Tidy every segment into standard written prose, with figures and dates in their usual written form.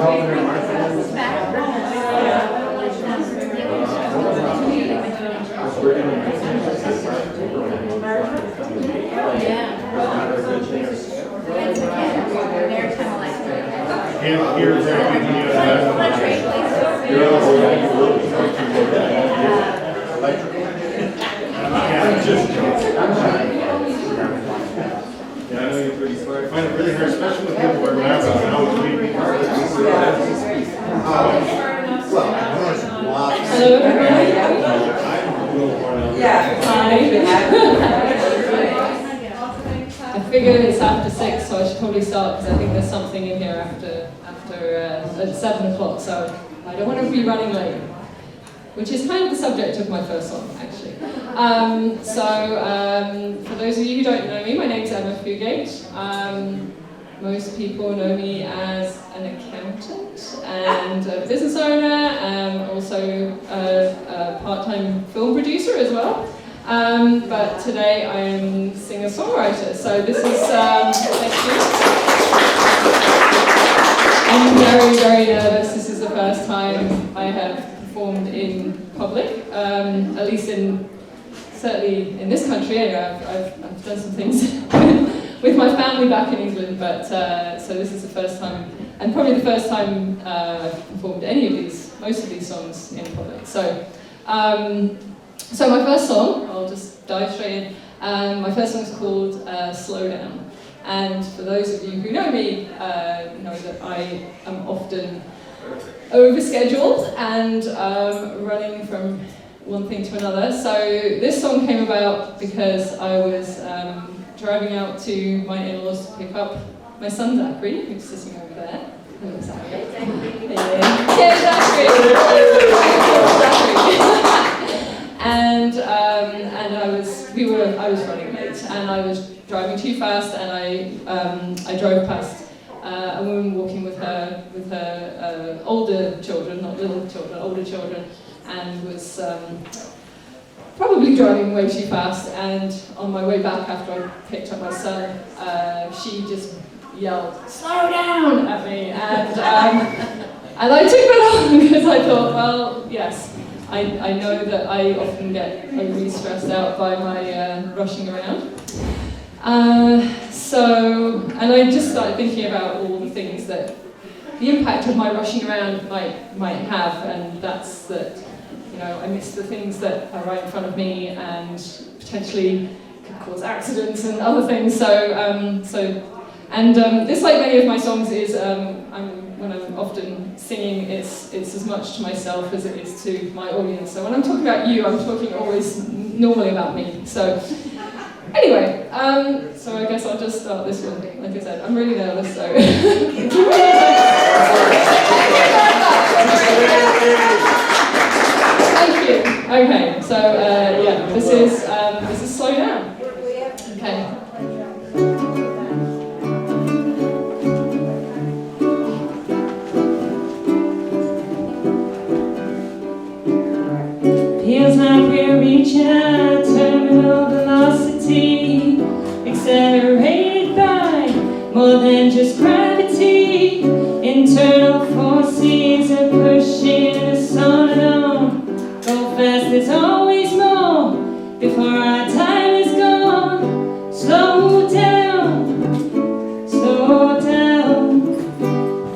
I figured it's after 6, so I should probably start because I think there's something in here at 7 o'clock, so I don't want to be running late, which is kind of the subject of my first song, actually. For those of you who don't know me, my name's Fugate. Most people know me as an accountant and a business owner, and also a part-time film producer as well. But today I'm singer-songwriter, so this is, thank you. I'm very, very nervous. This is the first time I have performed in public, at least certainly in this country. I've done some things with my family back in England, but so this is the first time, and probably the first time I've performed most of these songs in public. So my first song, I'll just dive straight in. My first song is called Slow Down. And for those of you who know me, know that I am often overscheduled and running from one thing to another. So this song came about because I was driving out to my in-laws to pick up my son Zachary, who's sitting over there. Hello, Zachary. Yeah, Zachary. And I was running late, and I was driving too fast, and I drove past a woman walking with her older children, not little children, older children, and was probably driving way too fast. And on my way back after I picked up my son, she just yelled, "Slow down!" at me, and I took that on because I thought, well, yes. I know that I often get overly stressed out by my rushing around. And I just started thinking about all the things that the impact of my rushing around might have, and that's that, I miss the things that are right in front of me and potentially could cause accidents and other things. This, like many of my songs, is when I'm often singing, it's as much to myself as it is to my audience. So when I'm talking about you, I'm talking always normally about me. So anyway, so I guess I'll just start this one. Like I said, I'm really nervous, so. Thank you. Okay, so this is Slow Down. Okay. Feels like we're reaching a terminal velocity, accelerated by more than just gravity. Internal forces are pushing us on and on. Go fast, there's always more before our time is gone. Slow down, slow down.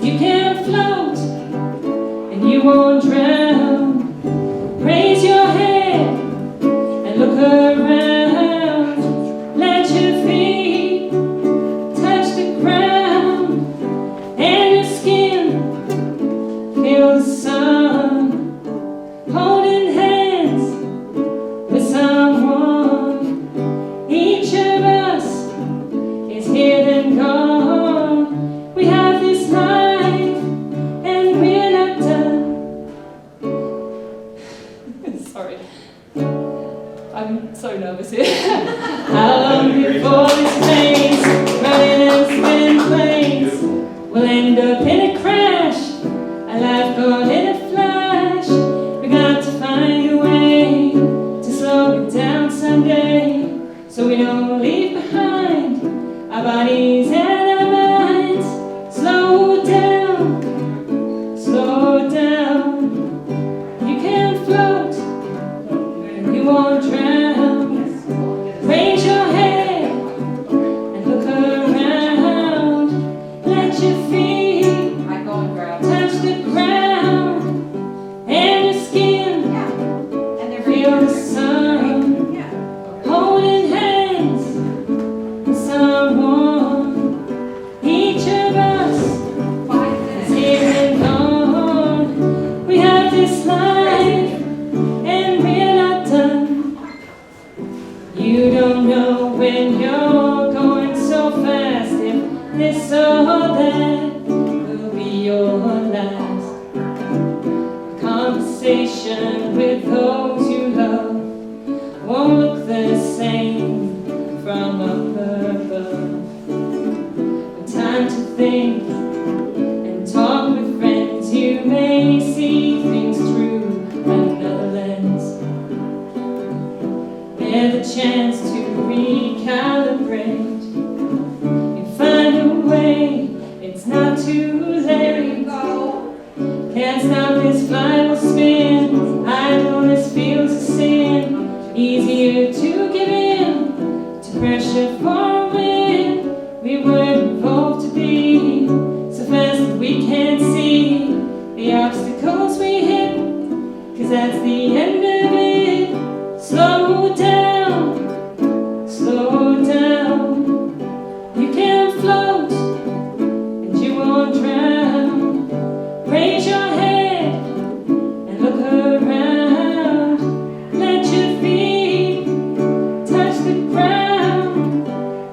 You can float and you won't drown. Raise your head and look around. Let your feet touch the ground, and your skin feel the sun. Holding hands with someone. Each of us is here and gone. We have this life and we're not done. Sorry. I'm so nervous here. How long before this place, running and spinning planes, we'll end up in a crash, a life gone in a flash. We got to find a way to slow it down someday, so we don't leave behind our bodies and our minds. Slow down, all that will be your last conversation with those you love won't look the same from up above. Time to think and talk with friends. You may see things through another lens. There's a chance to recalibrate. You find a way, it's not too late. Can't stop this flight will spin. Idleness feels a sin. Easier to give in to pressure for a win. We were evolved to be so fast that we can't see the obstacles we hit, 'cause that's the end of it. Slow down, slow down. You can float and you won't drown. Raise your head and look around. Let your feet touch the ground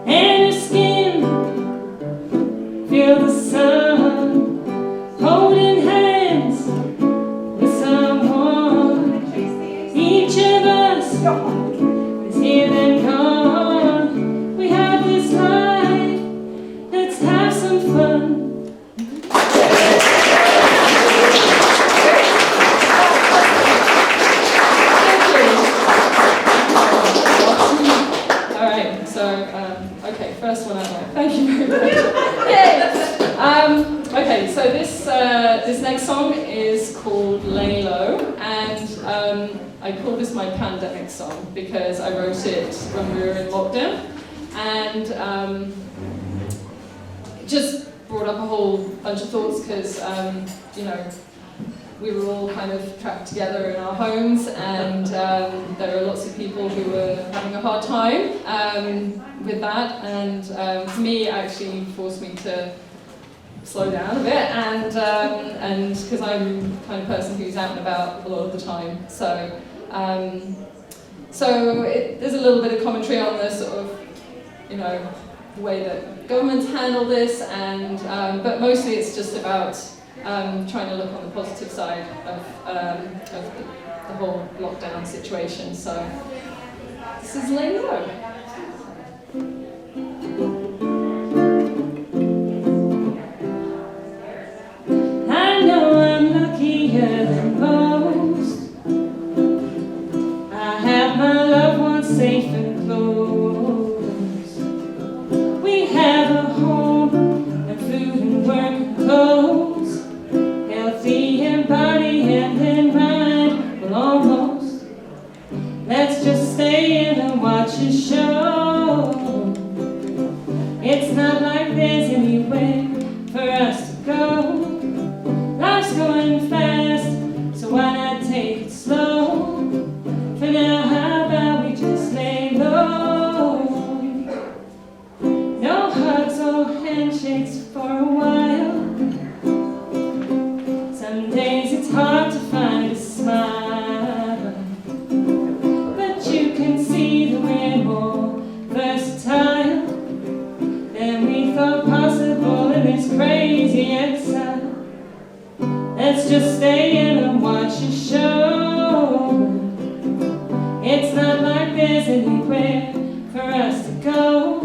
and your skin. Feel the sun, holding hands with someone. Each of us is here and gone. We have this life, let's have some fun. Alright, so, okay, first one out there. Thank you very much. Yay! Okay, so this next song is called Lay Low, and I call this my pandemic song because I wrote it when we were in lockdown, and it just brought up a whole bunch of thoughts because, you know, we were all kind of trapped together in our homes, and there were lots of people who were having a hard time with that, and for me, it actually forced me to slow down a bit, and because I'm the kind of person who's out and about a lot of the time, so there's a little bit of commentary on the sort of, you know, the way that governments handle this, and but mostly it's just about trying to look on the positive side of the whole lockdown situation. So this is Lay Low. I know I'm luckier than most. I have my loved ones safe and close. We have a home and food and work and clothes. Healthy in body and in mind, well almost. Let's just stay in and watch a show. It's not like there's anywhere for us to go. Life's going fast, so why not take it slow? For now, how about we just lay low? No hugs or handshakes for a while. Some days it's hard to find a smile, but you can see that we're more versatile than we thought possible in this crazy exile. Let's just stay in and watch a show. It's not like there's anywhere for us to go.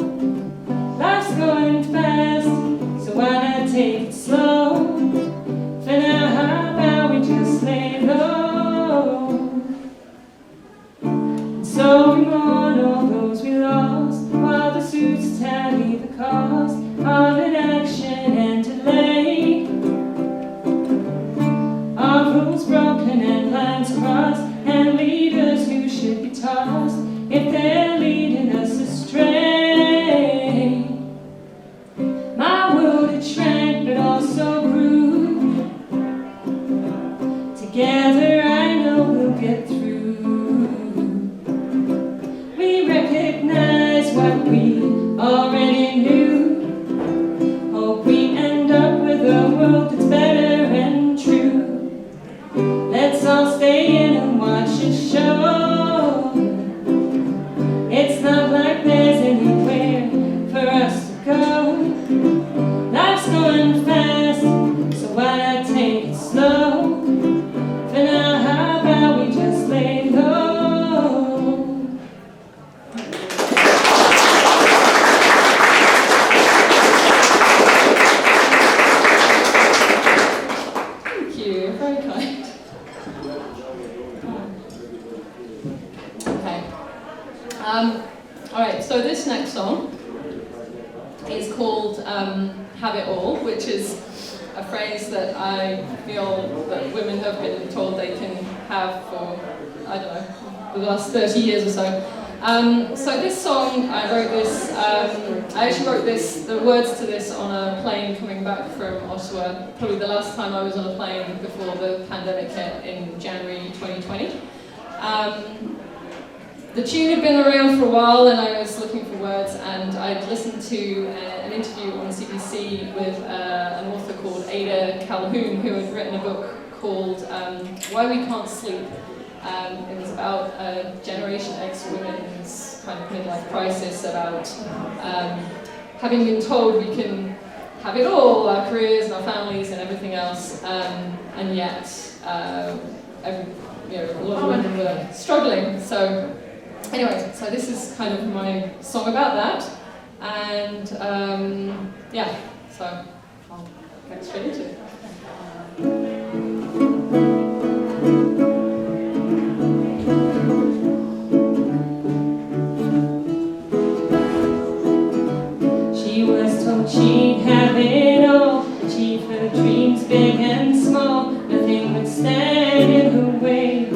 Life's going fast, so why not take it slow? For now, how about we just lay low? And so we mourn all those we lost, while the suits tally the cost of inaction and delay. Our rules broken and lines crossed, and leaders who should be tossed if they're leading us astray. My world had shrank but also grew. Together I know we'll get through. We recognize what we already knew. Hope we end up with a world that's better and true. Let's all stay in and watch a show. It's not like there's anywhere for us to go. Life's going Alright, so this next song is called Have It All, which is a phrase that I feel that women have been told they can have for, I don't know, the last 30 years or so. So this song, I wrote this, I actually wrote the words to this on a plane coming back from Ottawa, probably the last time I was on a plane before the pandemic hit in January 2020. The tune had been around for a while and I was looking for words, and I'd listened to an interview on CBC with an author called Ada Calhoun, who had written a book called Why We Can't Sleep. It was about Generation X women's kind of midlife crisis, about having been told we can have it all, our careers and our families and everything else, and yet a lot of women were struggling. So anyway, so this is kind of my song about that, and yeah, so I'll get straight into it. She was told she'd have it all, achieve her dreams big and small, nothing would stand in her way.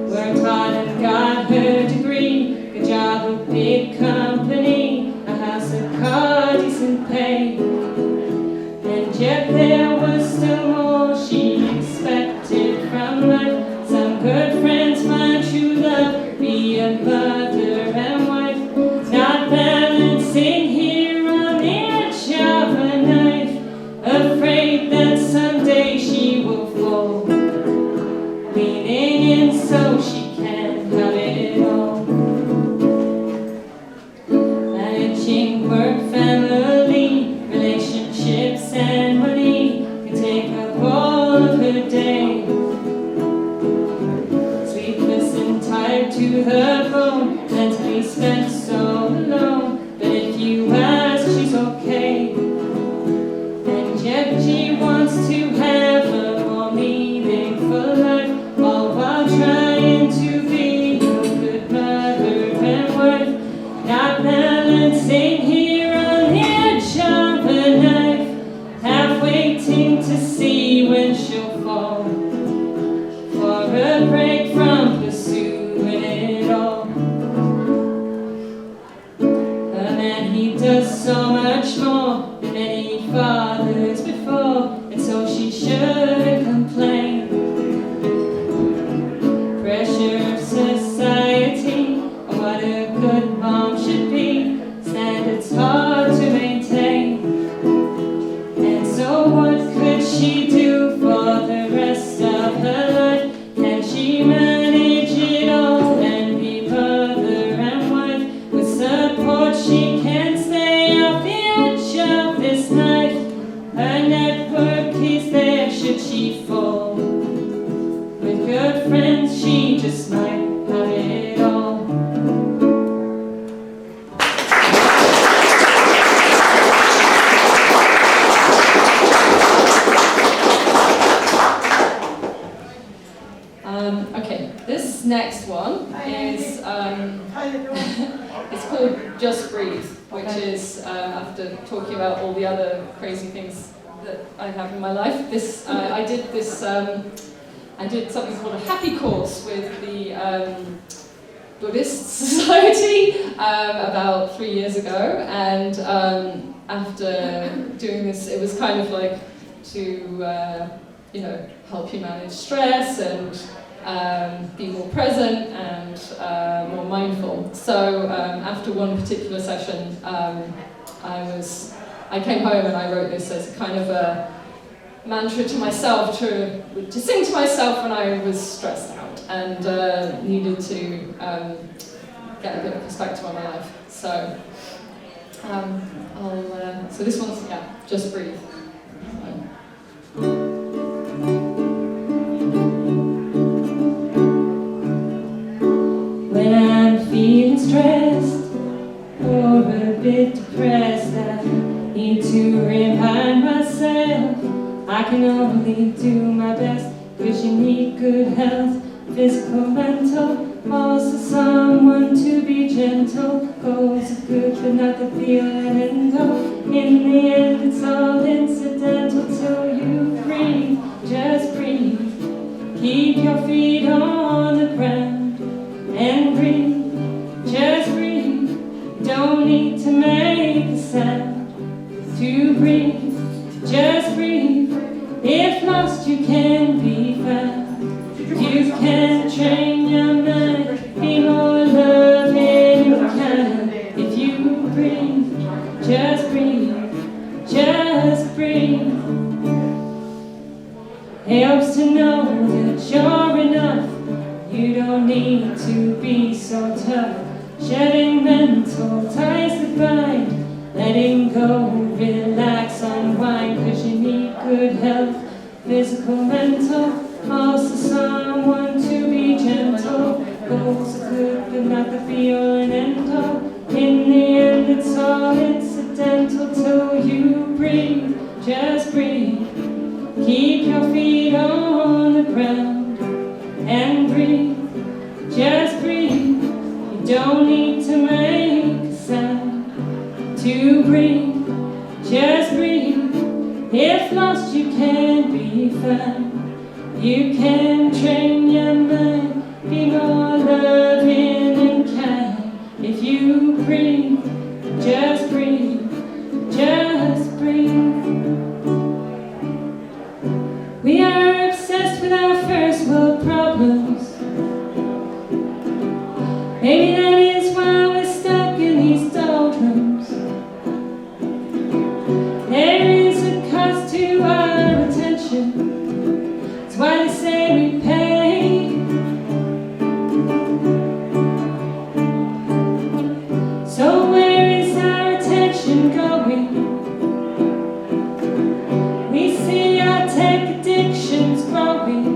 Worked hard and got her degree, good job, a big company, a house, a car, decent pay. And yet there was still more she expected from life. Some good friends, find true love, be a mother and wife. Not balancing here on the edge of a knife, afraid that someday she will fall, leaning in so she can have it all. Managing work, family, relationships and money can take up all of her day. Sleepless and tired to the bone, mentally spent so alone. But if you ask, she's okay. And yet she wants to have a more meaningful life, all while trying to be a good mother and wife. Not balancing here on the edge of a knife, half waiting to see when she'll fall, for a break from pursuing it all. A man, he does so much more than any fathers before, and so she shouldn't complain. Pressure of society on what a good mom should be, standards hard to maintain. And so what could she do for the rest of her life? Can she manage it all and be mother and wife? With support she can stay off the edge of this knife. Her network is there should she fall. With good friends she just might have it all. Okay, this next one is it's called Just Breathe, which is after talking about all the other crazy things that I have in my life. I did something called a happy course with the Buddhist Society about 3 years ago, and after doing this, it was kind of like to help you manage stress and be more present and more mindful. So after one particular session, I came home and I wrote this as a kind of a mantra to myself, to sing to myself when I was stressed out and needed to get a bit of perspective on my life. So so this one's, Just Breathe. When I'm feeling stressed or a bit depressed, I need to remind myself I can only do my best, 'cause you need good health physical, mental, also someone to be gentle. Goals are good, but not the be all and end all. In the end, it's all incidental till you breathe. Just breathe. Keep your feet on the ground and breathe. Just breathe. Don't need to make a sound to breathe. Just breathe. If lost, you can be found. You can train your mind, be more loving and kind. If you breathe, just breathe, just breathe. Helps to know that you're enough. You don't need to be so tough. Shedding mental ties that bind. Letting go, relax, unwind. 'Cause you need good health, physical, mental. Also someone to be gentle. Goals are good, but not the be all and end all. In the end, it's all incidental till you breathe. Just breathe. Keep your feet on the ground and breathe. Just breathe. You don't need to make a sound to breathe. Just breathe. If lost, you can be found. You can train your mind, be more loving and kind. If you breathe, just breathe, just breathe. We are obsessed with our first world problems. Maybe that is why we're stuck in these doldrums. There is a cost to our attention. Why they say we pay. So where is our attention going? We see our tech addictions growing.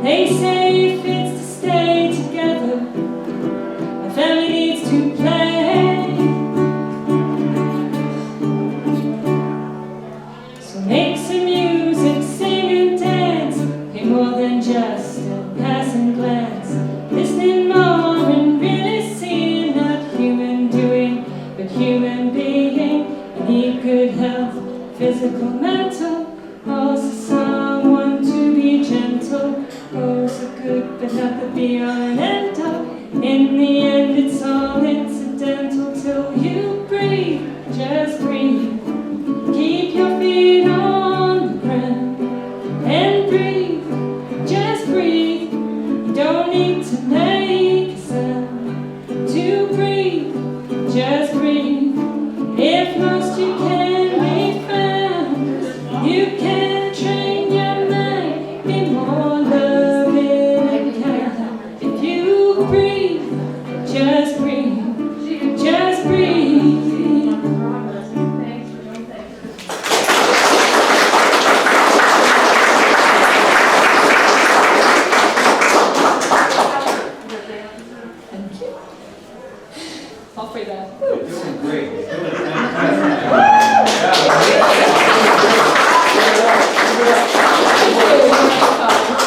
They say if it's to stay together, a family needs to play. So make some music, sing and dance. Pay more than just a passing glance. Listening more and really seeing, not human doing, but human being. You need good health, physical, mental. Also someone to be gentle. Goals are good, but not the be all and end all. In the end, it's all incidental till you breathe. Just breathe. Keep your feet on the ground and breathe. Just breathe. You don't need to make a sound to breathe. Just breathe. If lost, you can be found. You can train your mind, be more loving and kind. If you breathe, just breathe. Just breathe. Halfway there. You're doing great. You're doing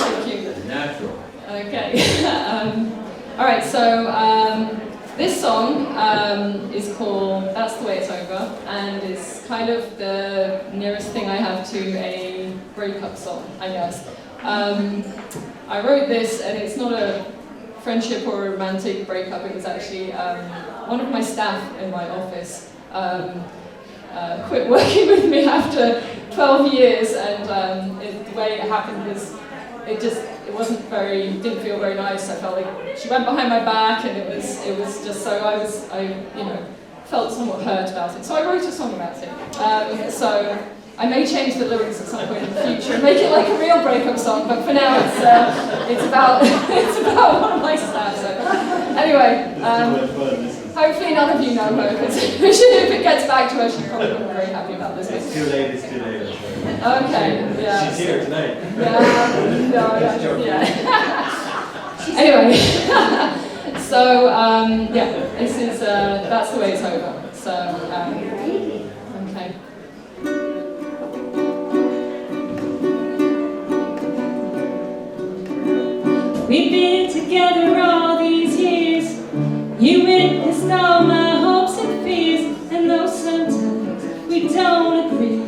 Thank you. natural. Okay. All right. So this song is called "That's the Way It's Over," and it's kind of the nearest thing I have to a breakup song, I guess. I wrote this, and it's not a friendship or a romantic breakup. It was actually one of my staff in my office quit working with me after 12 years, and the way it happened was didn't feel very nice. I felt like she went behind my back, and it was just so I felt somewhat hurt about it. So I wrote a song about it. So I may change the lyrics at some point in the future and make it like a real breakup song, but for now it's about it's about one of my staff. So anyway, hopefully none of you know her, because if it gets back to her, she's probably not very happy about this. It's too late. It's too late. Okay, yeah. She's here tonight. Anyway, so this is that's the way it's over. So okay. We've been together all these years. You witnessed all my hopes and fears, and though sometimes we don't agree,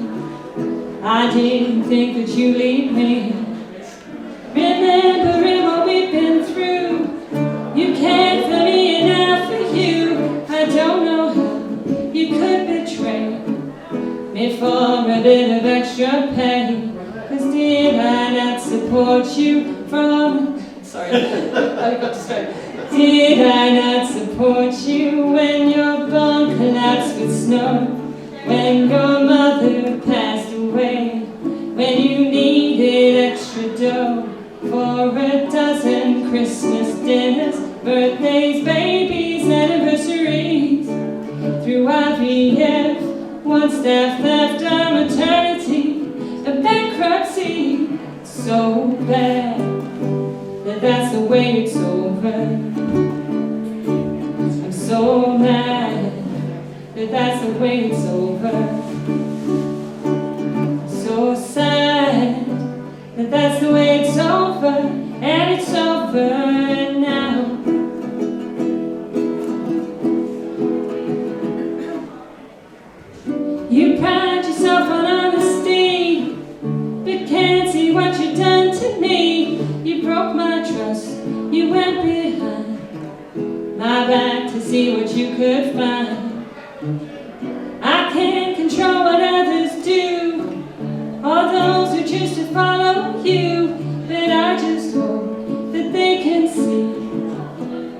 I didn't think that you'd leave me. Remembering what we've been through, you cared for me and I for you. I don't know how you could betray me for a bit of extra pain. 'Cause did I not support you from... Sorry, I got distracted. Did I not support you when your barn collapsed with snow? When your mother passed away? When you needed extra dough for a dozen Christmas dinners, birthdays, babies, anniversaries? Through IVF, one staff left our maternity, a bankruptcy so bad that that's the way it's over. I'm so mad that that's the way it's over. So sad that that's the way it's over, and it's over now. You pride yourself on honesty, but can't see what you've done to me. You broke my trust, you went behind my back to see what you could find. I can't control what others do, or those who choose to follow you, but I just hope that they can see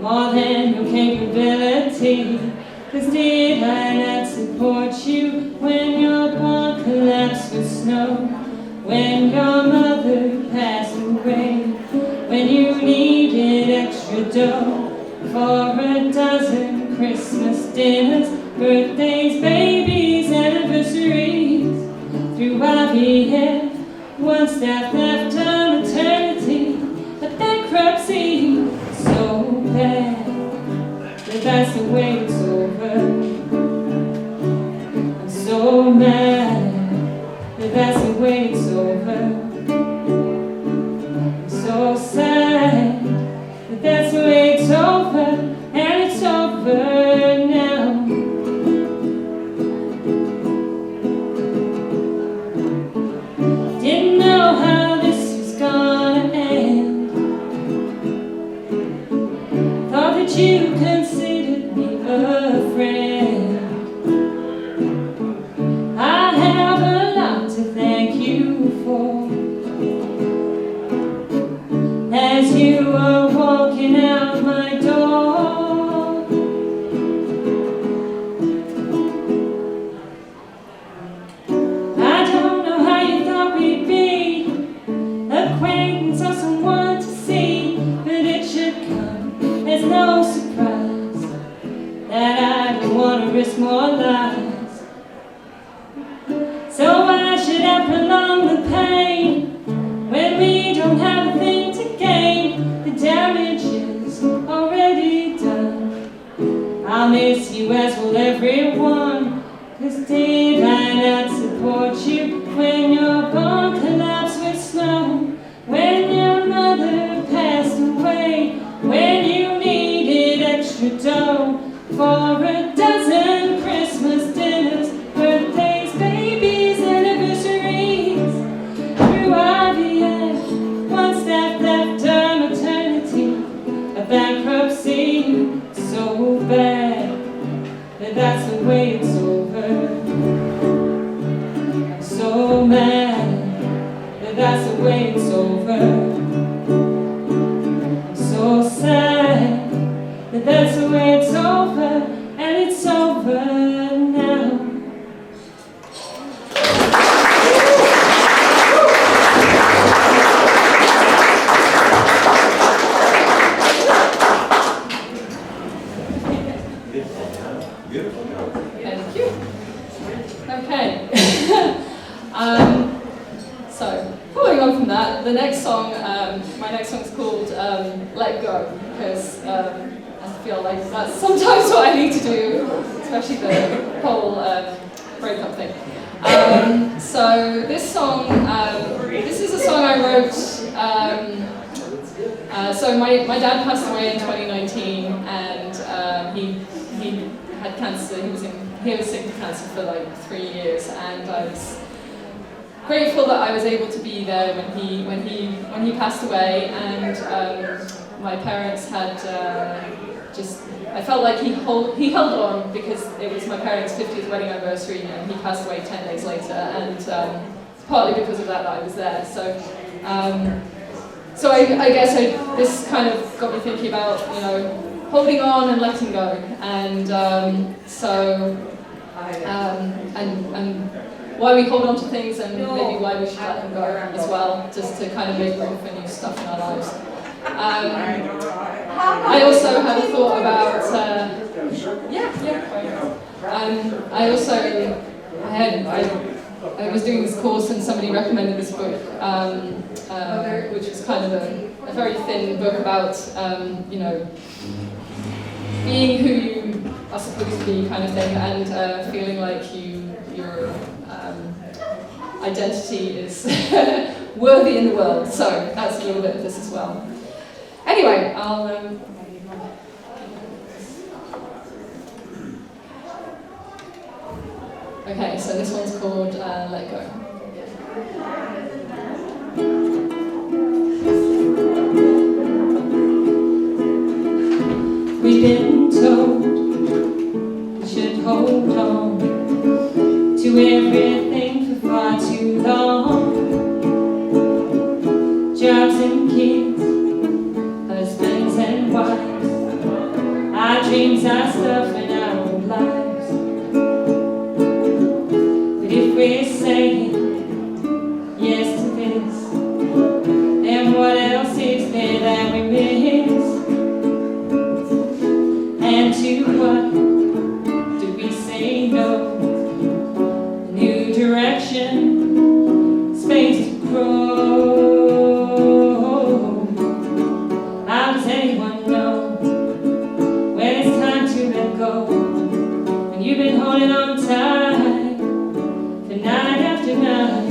more than your capability. 'Cause did I not support you when your barn collapsed with snow? When your mother passed away? When you needed extra dough for a dozen Christmas dinners, birthdays, babies, anniversaries? Through IVF, one staff left our maternity, a bankruptcy so bad that that's the way it's over. I'm so mad that that's the way it's over. I'm so sad that that's the way it's over, and it's over now. Didn't know how this was gonna end. Thought that you considered me a friend. I have a lot to thank you for. As you were walking out my door, I don't know how you thought we'd be acquaintance or someone to see, but it should come as no surprise that I don't want to risk more lives. So why should I prolong the pain when we don't have a thing to gain? The damage is already done. I'll miss you as will everyone. 'Cause did I not support you when your barn collapsed with snow? When your mother passed away? When you needed extra dough for a dozen Christmas dinners, birthdays, babies, anniversaries? Through IVF, one staff left our maternity, a bankruptcy so bad that that's the way it's over. I'm so mad that that's the way it's over. I'm so sad that that's the way it's over, and it's over now. Beautiful. Thank you. Okay. So, following on from that, the next song, my next song is called Let Go, because I feel like that's sometimes what I need to do, especially the whole breakup thing. So this song, this is a song I wrote So my dad passed away in 2019, and he had cancer. He was sick with cancer for like 3 years, and I was grateful that I was able to be there when he passed away. And my parents had I felt like he held on, because it was my parents' 50th wedding anniversary, and he passed away 10 days later, and partly because of that I was there. So I guess this kind of got me thinking about, holding on and letting go, and and why we hold on to things, and maybe why we should let them go as well, just to kind of make room for new stuff in our lives. I also had a thought about I was doing this course, and somebody recommended this book, which was kind of a very thin book about being who you are supposed to be, kind of thing, and feeling like your identity is worthy in the world. So that's a little bit of this as well. Anyway, I'll okay, so this one's called Let Go. We've been told we should hold on to everything for far too long. Jobs and kids, husbands and wives, our dreams are stuff in our own lives. But if we're saying yes to this, then what else is there that we miss? And to what do we say no? A new direction, space to grow. How does anyone know when it's time to let go? When you've been holding on tight for night after night,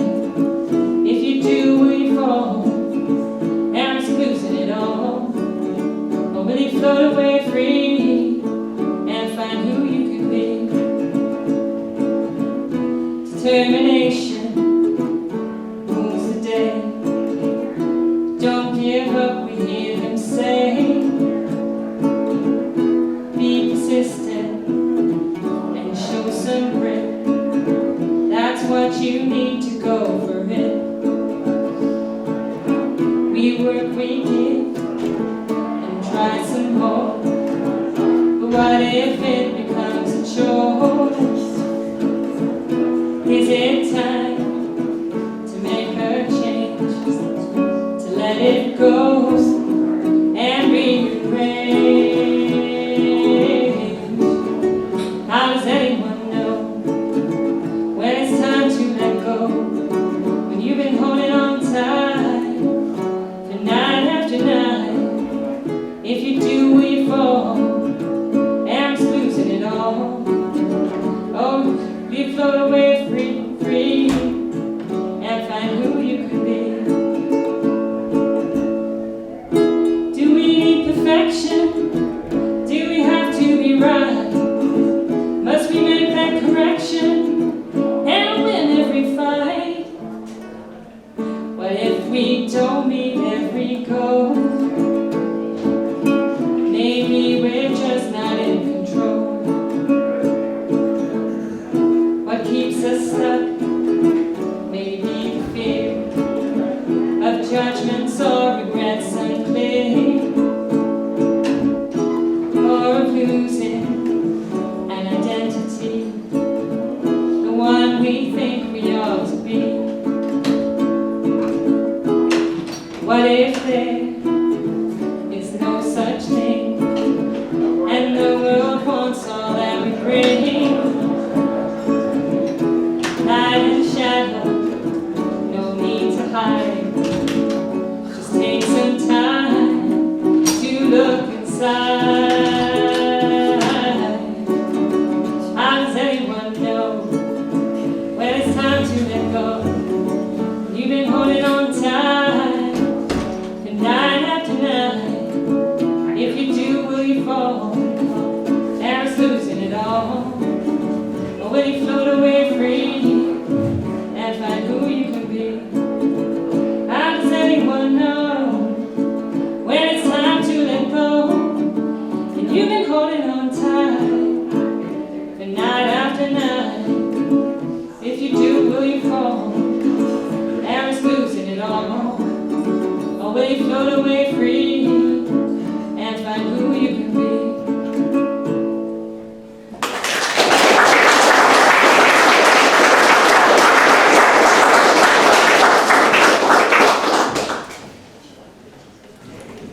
if you do, will you fall and risk losing it all? Or will you float away free and find who you could be? Determination moves the day. Don't give up, we hear them say. Be persistent and show some grit. That's what you need to go for it. We work, we give, and try some more. But what if it becomes a choice? Is it time to make a change? To let it go and rearrange? How does anyone know when it's time to let go? When you've been holding on tight for night after night, if you do, will you fall and risk losing it all? Oh, we float away free, and find who you could be. Do we need perfection? Do we have to be right? Must we make that correction and win every fight? What if we don't meet every goal? Maybe we're just not in control. What keeps us stuck? Maybe the fear of judgments or regrets unclear, or of losing an identity, the one we think we ought to be. What if there is no such thing, and the world wants all that we bring? Light and shadow, no need to hide. Just take some time to look inside. How does anyone know when it's time to let go? You've been holding on tight, and away, float away free, and find who you can be.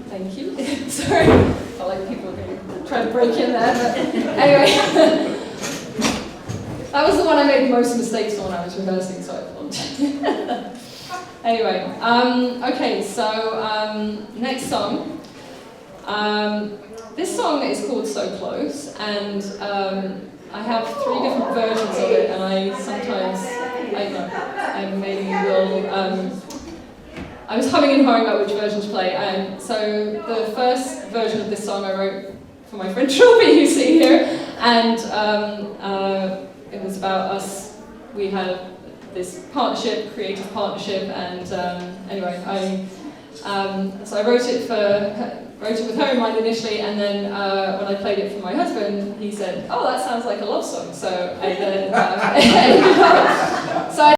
Thank you. Sorry, I felt like people were going to try to break in there, but anyway. That was the one I made the most mistakes on when I was rehearsing, so I apologize. Anyway, okay, so next song. This song is called So Close, and I have 3 different versions of it, and I sometimes, I maybe will, I was humming and hawing about which version to play, and so the first version of this song I wrote for my friend Trilby, you see here, and it was about us. We had this partnership, creative partnership, and anyway, so I wrote it with her in mind initially, and then when I played it for my husband, he said, "Oh, that sounds like a love song." So I then so I